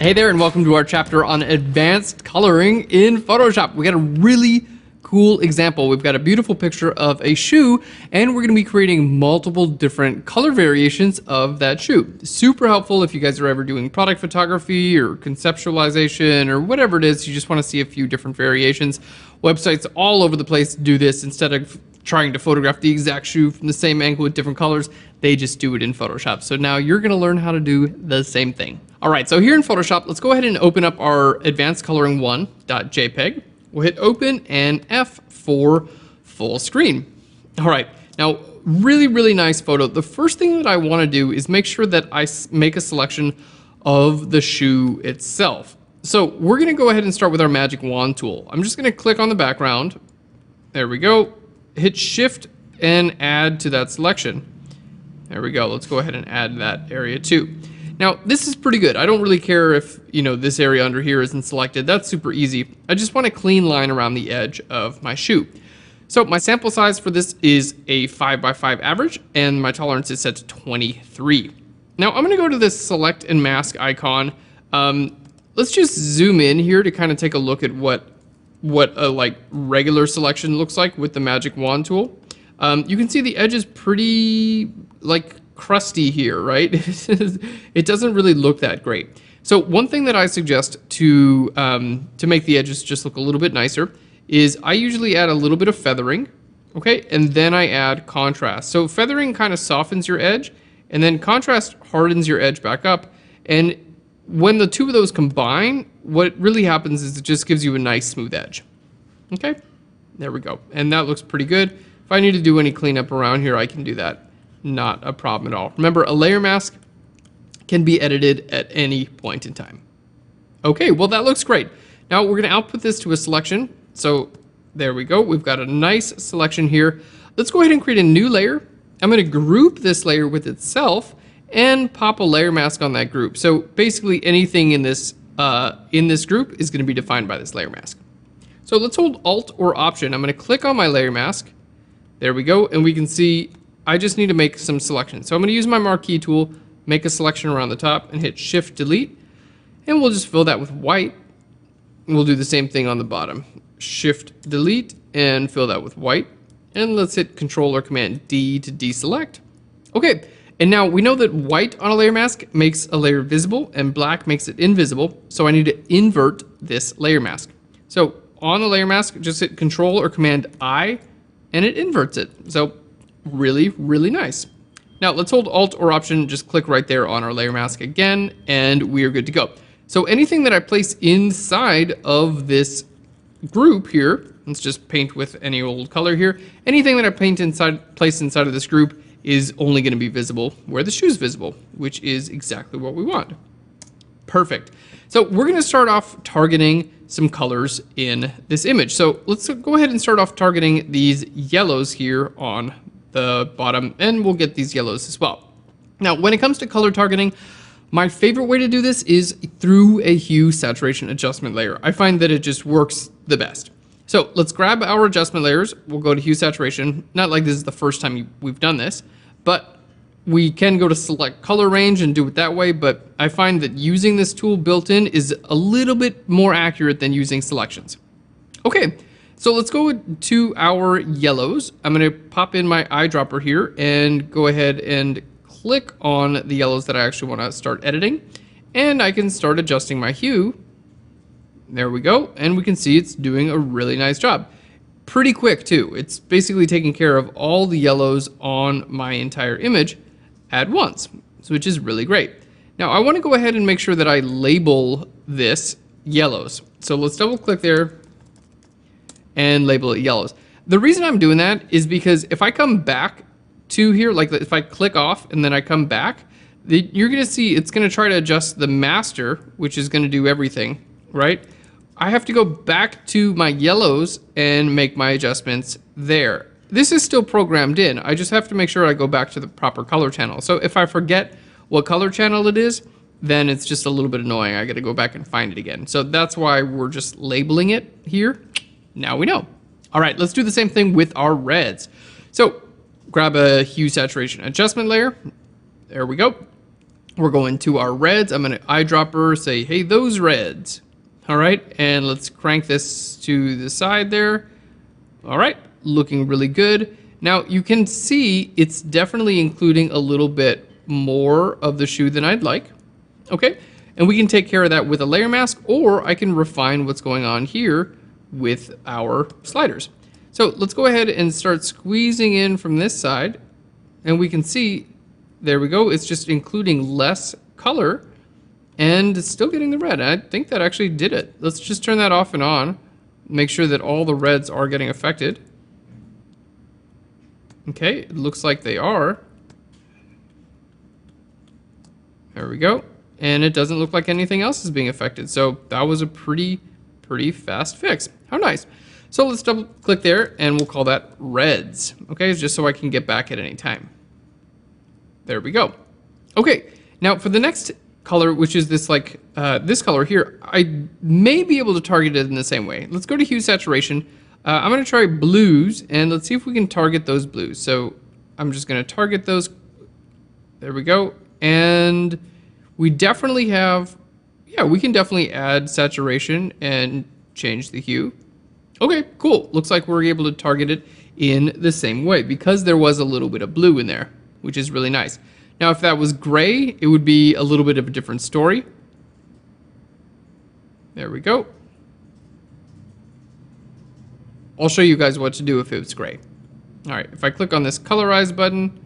Hey there, and welcome to our chapter on advanced coloring in Photoshop. We got a really cool example. We've got a beautiful picture of a shoe, and we're going to be creating multiple different color variations of that shoe. Super helpful if you guys are ever doing product photography or conceptualization or whatever it is. You just want to see a few different variations. Websites all over the place do this. Instead of trying to photograph the exact shoe from the same angle with different colors, they just do it in Photoshop. So now you're going to learn how to do the same thing. All right, so here in Photoshop, let's go ahead and open up our advanced coloring 1.jpg. We'll hit open and F for full screen. All right, now really nice photo. The first thing that I want to do is make sure that I make a selection of the shoe itself. So we're going to go ahead and start with our magic wand tool. I'm just going to click on the background. There we go. Hit shift and add to that selection. There we go. Let's go ahead and add that area too. Now, this is pretty good. I don't really care if, this area under here isn't selected. That's super easy. I just want a clean line around the edge of my shoe. So my sample size for this is a 5x5 average, and my tolerance is set to 23. Now, I'm going to go to this select and mask icon. Let's just zoom in here to kind of take a look at what a regular selection looks like with the magic wand tool. You can see the edge is pretty crusty here, right? It doesn't really look that great. So one thing that I suggest to make the edges just look a little bit nicer is I usually add a little bit of feathering, okay? And then I add contrast. So feathering kind of softens your edge, and then contrast hardens your edge back up. And when the two of those combine, what really happens is it just gives you a nice smooth edge. Okay, there we go. And that looks pretty good. If I need to do any cleanup around here, I can do that. Not a problem at all. Remember, a layer mask can be edited at any point in time. Okay, well that looks great. Now we're going to output this to a selection. So there we go. We've got a nice selection here. Let's go ahead and create a new layer. I'm going to group this layer with itself and pop a layer mask on that group. So basically anything in this group is going to be defined by this layer mask. So let's hold Alt or Option. I'm going to click on my layer mask. There we go. And we can see I just need to make some selections. So I'm going to use my marquee tool, make a selection around the top, and hit Shift Delete. And we'll just fill that with white. And we'll do the same thing on the bottom. Shift Delete and fill that with white. And let's hit Control or Command D to deselect. Okay. And now we know that white on a layer mask makes a layer visible and black makes it invisible. So I need to invert this layer mask. So on the layer mask, just hit Control or Command I and it inverts it. So really nice. Now let's hold Alt or Option, just click right there on our layer mask again, and we are good to go. So anything that I place inside of this group here, let's just paint with any old color here. Anything that I place inside of this group is only going to be visible where the shoe is visible, which is exactly what we want. Perfect. So we're going to start off targeting some colors in this image. So let's go ahead and start off targeting these yellows here on the bottom, and we'll get these yellows as well. Now, when it comes to color targeting, my favorite way to do this is through a hue saturation adjustment layer. I find that it just works the best. So let's grab our adjustment layers. We'll go to hue saturation. Not like this is the first time we've done this, but we can go to select color range and do it that way. But I find that using this tool built in is a little bit more accurate than using selections. Okay, so let's go to our yellows. I'm going to pop in my eyedropper here and go ahead and click on the yellows that I actually want to start editing. And I can start adjusting my hue. There we go. And we can see it's doing a really nice job. Pretty quick too. It's basically taking care of all the yellows on my entire image at once, which is really great. Now I want to go ahead and make sure that I label this yellows. So let's double click there and label it yellows. The reason I'm doing that is because if I come back to here, like if I click off and then I come back, you're going to see it's going to try to adjust the master, which is going to do everything, right? I have to go back to my yellows and make my adjustments there. This is still programmed in. I just have to make sure I go back to the proper color channel. So if I forget what color channel it is, then it's just a little bit annoying. I got to go back and find it again. So that's why we're just labeling it here. Now we know. All right, let's do the same thing with our reds. So grab a hue saturation adjustment layer. There we go. We're going to our reds. I'm going to eyedropper, say, hey, those reds. All right, and let's crank this to the side there. All right, looking really good. Now you can see it's definitely including a little bit more of the shoe than I'd like. Okay, and we can take care of that with a layer mask, or I can refine what's going on here with our sliders. So let's go ahead and start squeezing in from this side, and we can see, there we go, it's just including less color and still getting the red. I think that actually did it. Let's just turn that off and on. Make sure that all the reds are getting affected. Okay, it looks like they are. There we go. And it doesn't look like anything else is being affected. So that was a pretty fast fix. How nice. So let's double click there and we'll call that reds. Okay, just so I can get back at any time. There we go. Okay, now for the next color, which is this like this color here, I may be able to target it in the same way. Let's go to hue saturation. I'm going to try blues, and let's see if we can target those blues. So I'm just going to target those. There we go. And we definitely have, yeah, we can definitely add saturation and change the hue. Okay, cool. Looks like we're able to target it in the same way because there was a little bit of blue in there, which is really nice. Now, if that was gray, it would be a little bit of a different story. There we go. I'll show you guys what to do if it was gray. All right, if I click on this colorize button,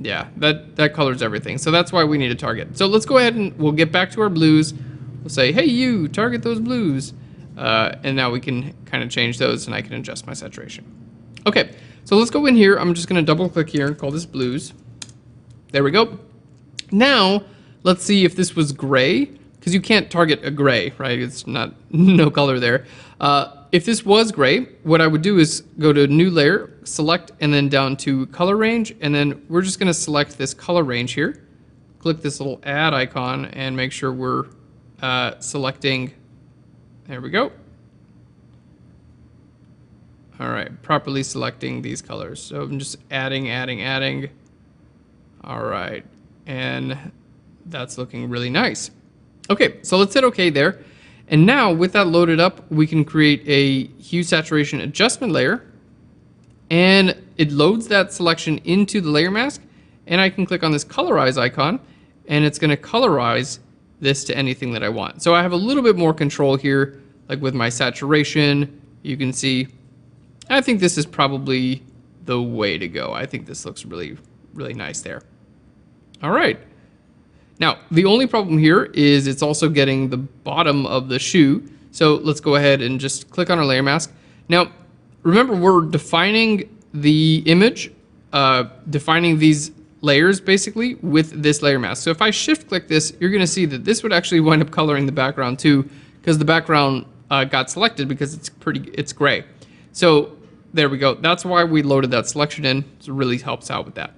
yeah, that colors everything. So that's why we need a target. So let's go ahead and we'll get back to our blues. We'll say, hey, you, target those blues. And now we can kind of change those and I can adjust my saturation. Okay, so let's go in here. I'm just gonna double click here and call this blues. There we go. Now, let's see if this was gray, because you can't target a gray, right? It's not, no color there. If this was gray, what I would do is go to new layer, select, and then down to color range. And then we're just gonna select this color range here. Click this little add icon and make sure we're selecting, there we go. All right, properly selecting these colors. So I'm just adding. All right, and that's looking really nice. Okay, so let's hit OK there. And now with that loaded up, we can create a hue saturation adjustment layer, and it loads that selection into the layer mask, and I can click on this colorize icon, and it's gonna colorize this to anything that I want. So I have a little bit more control here, like with my saturation. You can see, I think this is probably the way to go. I think this looks really nice there. All right. Now, the only problem here is it's also getting the bottom of the shoe. So let's go ahead and just click on our layer mask. Now, remember, we're defining the image, defining these layers basically with this layer mask. So if I shift click this, you're gonna see that this would actually wind up coloring the background too, because the background got selected because it's gray. So there we go. That's why we loaded that selection in. So it really helps out with that.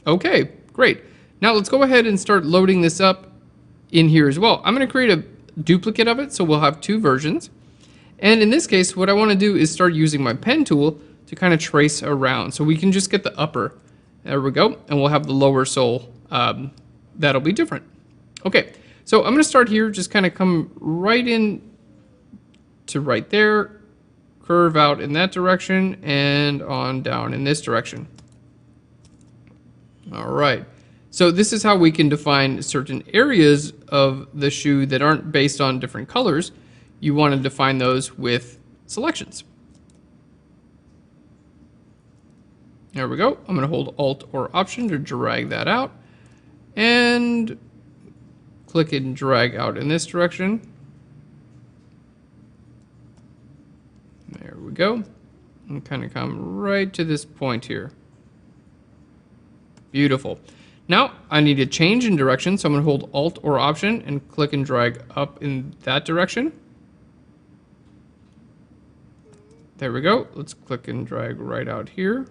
Okay, great. Now let's go ahead and start loading this up in here as well. I'm gonna create a duplicate of it, so we'll have two versions. And in this case, what I wanna do is start using my pen tool to kind of trace around. So we can just get the upper, there we go, and we'll have the lower sole, that'll be different. Okay, so I'm gonna start here, just kind of come right in to right there, curve out in that direction, and on down in this direction. All right. So this is how we can define certain areas of the shoe that aren't based on different colors. You want to define those with selections. There we go. I'm going to hold Alt or Option to drag that out and click and drag out in this direction. There we go. And kind of come right to this point here. Beautiful. Now I need to change in direction, so I'm going to hold Alt or Option and click and drag up in that direction. There we go. Let's click and drag right out here.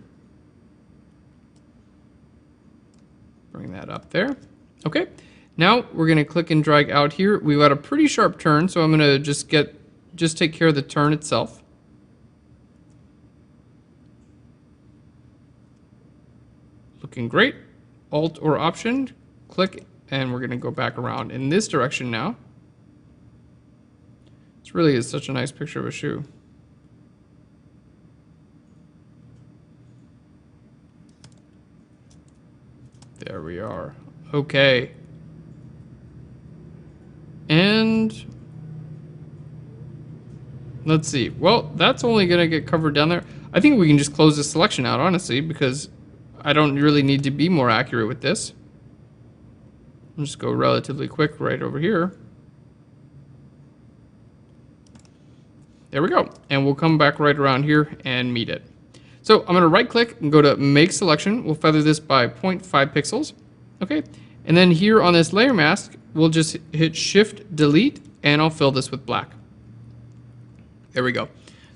Bring that up there. Okay. Now we're going to click and drag out here. We've got a pretty sharp turn, so I'm going to just take care of the turn itself. Looking great. Alt or Option, click, and we're gonna go back around in this direction now. This really is such a nice picture of a shoe. There we are. Okay. And let's see. Well, that's only going to get covered down there. I think we can just close this selection out, honestly, because I don't really need to be more accurate with this. I'll just go relatively quick right over here. There we go. And we'll come back right around here and meet it. So I'm going to right click and go to make selection. We'll feather this by 0.5 pixels. Okay. And then here on this layer mask, we'll just hit shift delete and I'll fill this with black. There we go.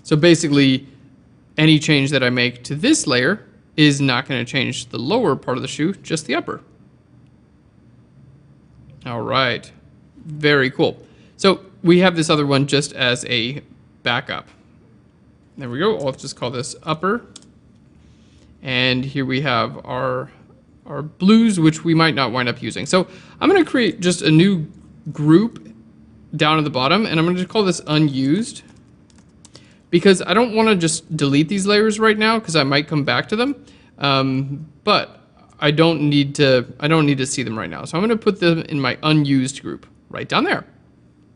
So basically any change that I make to this layer is not going to change the lower part of the shoe, just the upper. All right. Very cool. So we have this other one just as a backup. There we go. I'll just call this upper. And here we have our blues, which we might not wind up using. So I'm going to create just a new group down at the bottom, and I'm going to call this unused, because I don't want to just delete these layers right now because I might come back to them. But I don't need to see them right now. So I'm going to put them in my unused group right down there.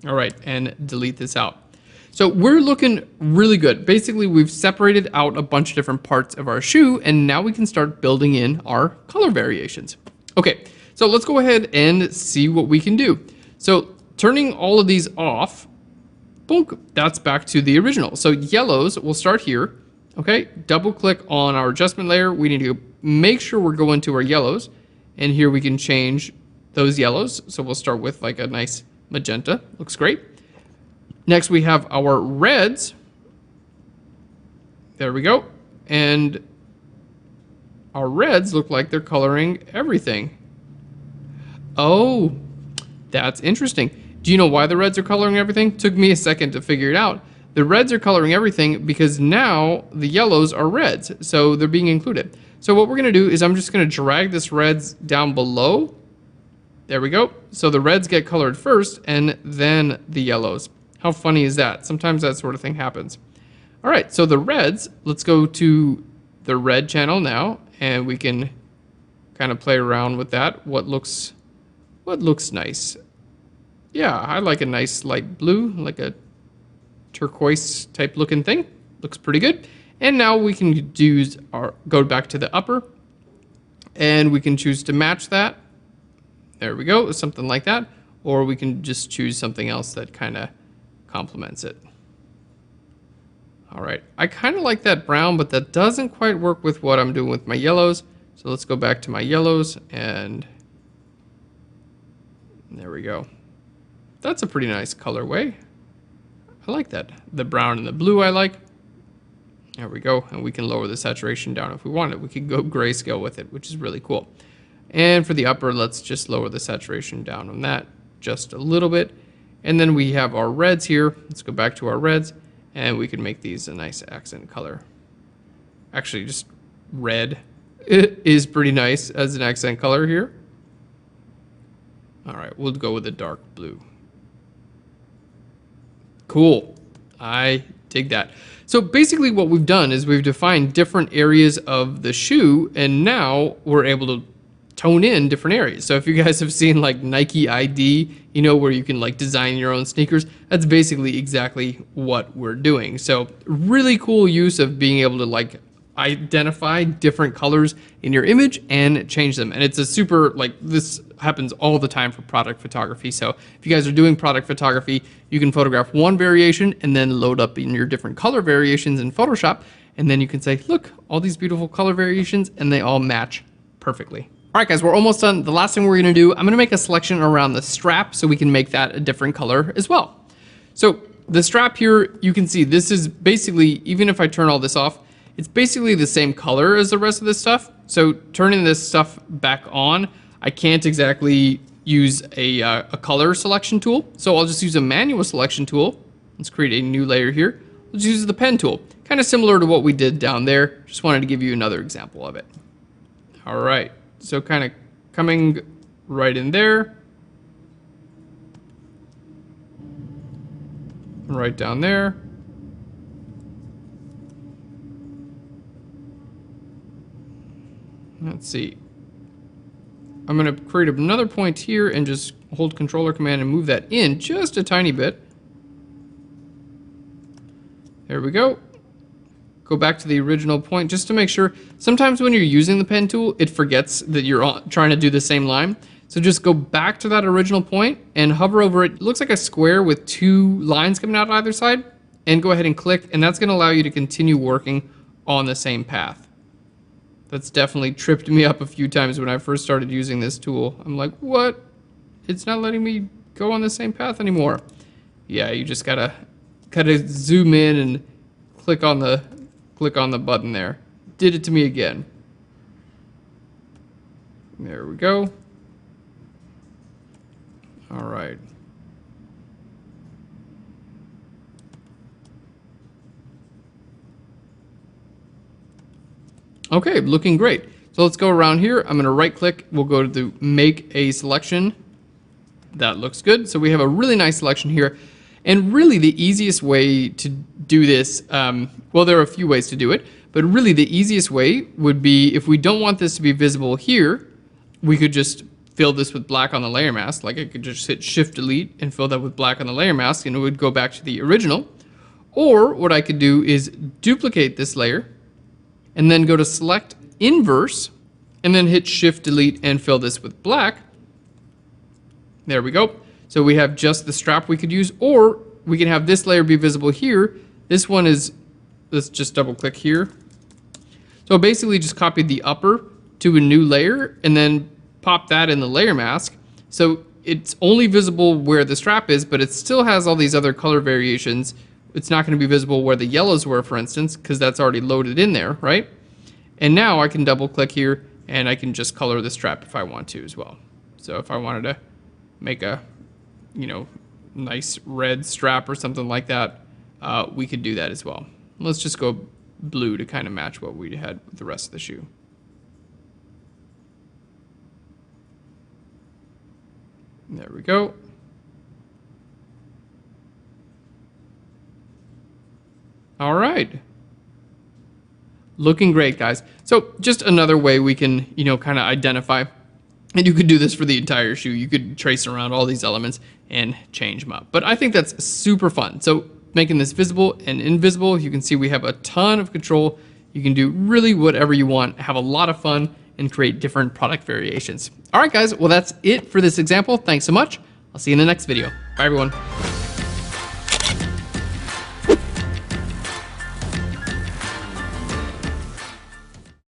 All right, and delete this out. So we're looking really good. Basically, we've separated out a bunch of different parts of our shoe, and now we can start building in our color variations. Okay, so let's go ahead and see what we can do. So turning all of these off, boom, that's back to the original. So yellows, we'll start here. Okay, double click on our adjustment layer. We need to make sure we're going to our yellows, and here we can change those yellows. So we'll start with like a nice magenta, looks great. Next, we have our reds. There we go. And our reds look like they're coloring everything. Oh, that's interesting. Do you know why the reds are coloring everything? Took me a second to figure it out. The reds are coloring everything because now the yellows are reds, so they're being included. So what we're going to do is I'm just going to drag this reds down below. There we go. So the reds get colored first and then the yellows. How funny is that? Sometimes that sort of thing happens. All right, so the reds, let's go to the red channel now, and we can kind of play around with that. What looks nice? Yeah, I like a nice light blue, like a turquoise type looking thing. Looks pretty good. And now we can go back to the upper, and we can choose to match that. There we go, something like that. Or we can just choose something else that kind of complements it. All right, I kind of like that brown, but that doesn't quite work with what I'm doing with my yellows. So let's go back to my yellows, and there we go. That's a pretty nice colorway. I like that. The brown and the blue I like. There we go, and we can lower the saturation down if we wanted. We could go grayscale with it, which is really cool. And for the upper, let's just lower the saturation down on that just a little bit. And then we have our reds here. Let's go back to our reds, and we can make these a nice accent color. Actually, just red is pretty nice as an accent color here. All right, we'll go with a dark blue. Cool. I dig that. So basically what we've done is we've defined different areas of the shoe, and now we're able to tone in different areas. So if you guys have seen like Nike ID, you know, where you can like design your own sneakers, that's basically exactly what we're doing. So really cool use of being able to like identify different colors in your image and change them. And it's a super, like, this happens all the time for product photography. So if you guys are doing product photography, you can photograph one variation and then load up in your different color variations in Photoshop. And then you can say, look, all these beautiful color variations, and they all match perfectly. All right, guys, we're almost done. The last thing we're gonna do, I'm gonna make a selection around the strap so we can make that a different color as well. So the strap here, you can see this is basically, even if I turn all this off, it's basically the same color as the rest of this stuff. So turning this stuff back on, I can't exactly use a color selection tool. So I'll just use a manual selection tool. Let's create a new layer here. Let's use the pen tool. Kind of similar to what we did down there. Just wanted to give you another example of it. All right. So kind of coming right in there. Right down there. Let's see. I'm going to create another point here and just hold controller command and move that in just a tiny bit. There we go. Go back to the original point just to make sure. Sometimes when you're using the pen tool, it forgets that you're trying to do the same line. So just go back to that original point and hover over it. It looks like a square with 2 lines coming out either side. And go ahead and click, and that's going to allow you to continue working on the same path. That's definitely tripped me up a few times when I first started using this tool. I'm like, what? It's not letting me go on the same path anymore. Yeah, you just gotta zoom in and click on the button there. Did it to me again. There we go. All right. Okay, looking great. So let's go around here. I'm going to right click. We'll go to the make a selection. That looks good. So we have a really nice selection here. And really the easiest way to do this, well, there are a few ways to do it, but really the easiest way would be if we don't want this to be visible here, we could just fill this with black on the layer mask. Like I could just hit Shift Delete and fill that with black on the layer mask and it would go back to the original. Or what I could do is duplicate this layer and then go to select inverse and then hit Shift Delete and fill this with black. There we go. So we have just the strap we could use, or we can have this layer be visible here. This one is, let's just double click here. So basically just copied the upper to a new layer and then pop that in the layer mask. So it's only visible where the strap is, but it still has all these other color variations. It's not going to be visible where the yellows were, for instance, because that's already loaded in there, right? And now I can double click here and I can just color the strap if I want to as well. So if I wanted to make a, nice red strap or something like that, we could do that as well. Let's just go blue to kind of match what we had with the rest of the shoe. There we go. All right. Looking great, guys. So just another way we can, kind of identify, and you could do this for the entire shoe. You could trace around all these elements and change them up. But I think that's super fun. So making this visible and invisible, you can see we have a ton of control. You can do really whatever you want, have a lot of fun, and create different product variations. All right, guys. Well, that's it for this example. Thanks so much. I'll see you in the next video. Bye, everyone.